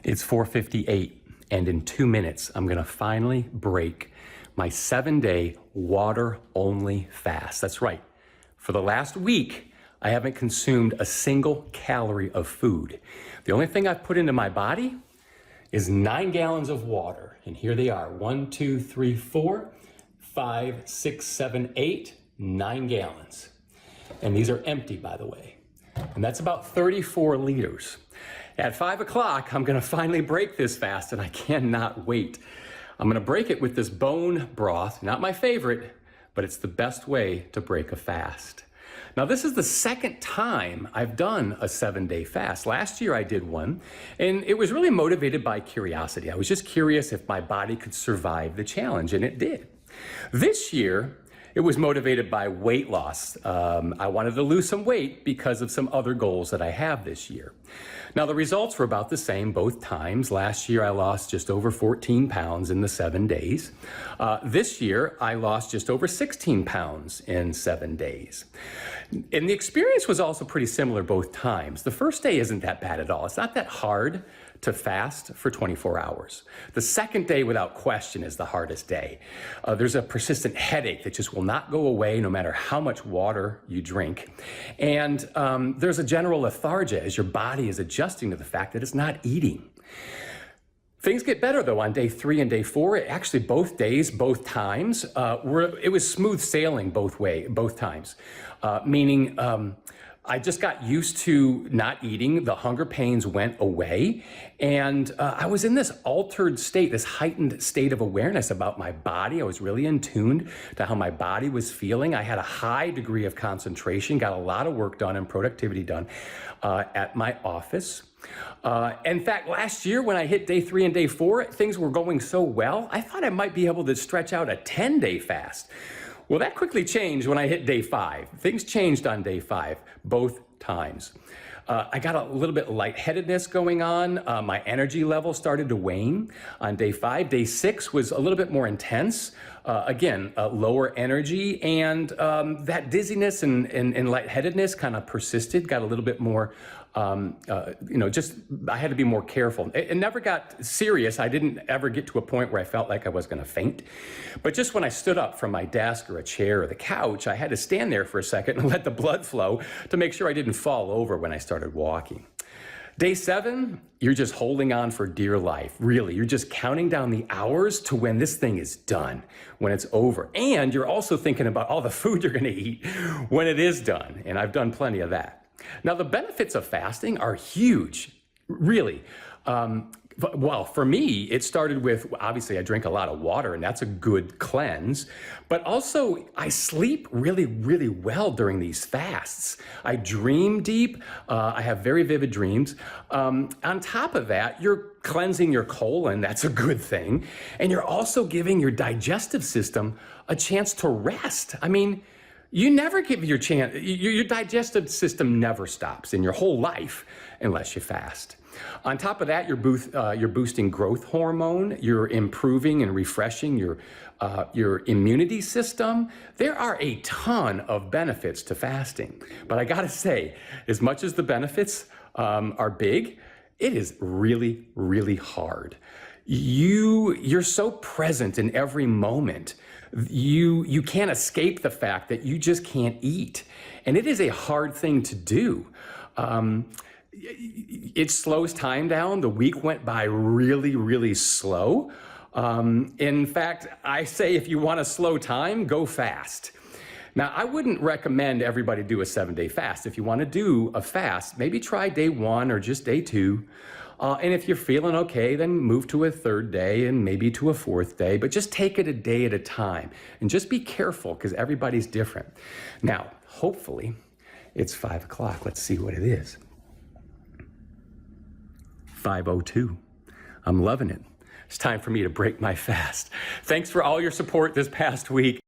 It's 4:58, and in 2 minutes, I'm gonna finally break my 7-day water-only fast. That's right. For the last week, I haven't consumed a single calorie of food. The only thing I've put into my body is 9 gallons of water. And here they are, 1, 2, 3, 4, 5, 6, 7, 8, 9 gallons. And these are empty, by the way. And that's about 34 liters. At 5 o'clock, I'm gonna finally break this fast, and I cannot wait. I'm gonna break it with this bone broth, not my favorite, but it's the best way to break a fast. Now, this is the second time I've done a 7-day fast. Last year I did one, and it was really motivated by curiosity. I was just curious if my body could survive the challenge, and it did. This year, it was motivated by weight loss. I wanted to lose some weight because of some other goals that I have this year. Now, the results were about the same both times. Last year, I lost just over 14 pounds in the 7 days. This year, I lost just over 16 pounds in 7 days. And the experience was also pretty similar both times. The first day isn't that bad at all. It's not that hard to fast for 24 hours. The second day, without question, is the hardest day. There's a persistent headache that just will not go away no matter how much water you drink. And there's a general lethargia as your body is adjusting to the fact that it's not eating. Things get better though on day 3 and day 4. Actually, both days, both times, it was smooth sailing both times. Meaning I just got used to not eating. The hunger pains went away. And I was in this altered state, this heightened state of awareness about my body. I was really in tune to how my body was feeling. I had a high degree of concentration, got a lot of work done and productivity done at my office. In fact, last year when I hit day 3 and day 4, things were going so well, I thought I might be able to stretch out a 10-day fast. Well, that quickly changed when I hit day 5. Things changed on day 5, both times. I got a little bit of lightheadedness going on. My energy level started to wane on day 5. Day 6 was a little bit more intense. Again, lower energy, and that dizziness and lightheadedness kind of persisted, got a little bit more, I had to be more careful. It never got serious. I didn't ever get to a point where I felt like I was gonna faint. But just when I stood up from my desk or a chair or the couch, I had to stand there for a second and let the blood flow to make sure I didn't fall over when I started walking. Day 7, you're just holding on for dear life. Really, you're just counting down the hours to when this thing is done, when it's over. And you're also thinking about all the food you're gonna eat when it is done. And I've done plenty of that. Now, the benefits of fasting are huge, really. Well, for me, it started with, obviously, I drink a lot of water, and that's a good cleanse. But also, I sleep really, really well during these fasts. I dream deep. I have very vivid dreams. On top of that, you're cleansing your colon. That's a good thing. And you're also giving your digestive system a chance to rest. I mean, you never give your chance, your digestive system never stops in your whole life unless you fast. On top of that, you're boosting growth hormone, you're improving and refreshing your immunity system. There are a ton of benefits to fasting. But I gotta say, as much as the benefits are big, it is really, really hard. You're so present in every moment. You can't escape the fact that you just can't eat. And it is a hard thing to do. It slows time down. The week went by really, really slow. In fact, I say if you want to slow time, go fast. Now, I wouldn't recommend everybody do a 7-day fast. If you want to do a fast, maybe try day 1 or just day 2. And if you're feeling okay, then move to a 3rd day and maybe to a 4th day, but just take it a day at a time. And just be careful, because everybody's different. Now, hopefully, it's 5 o'clock. Let's see what it is. 5:02. I'm loving it. It's time for me to break my fast. Thanks for all your support this past week.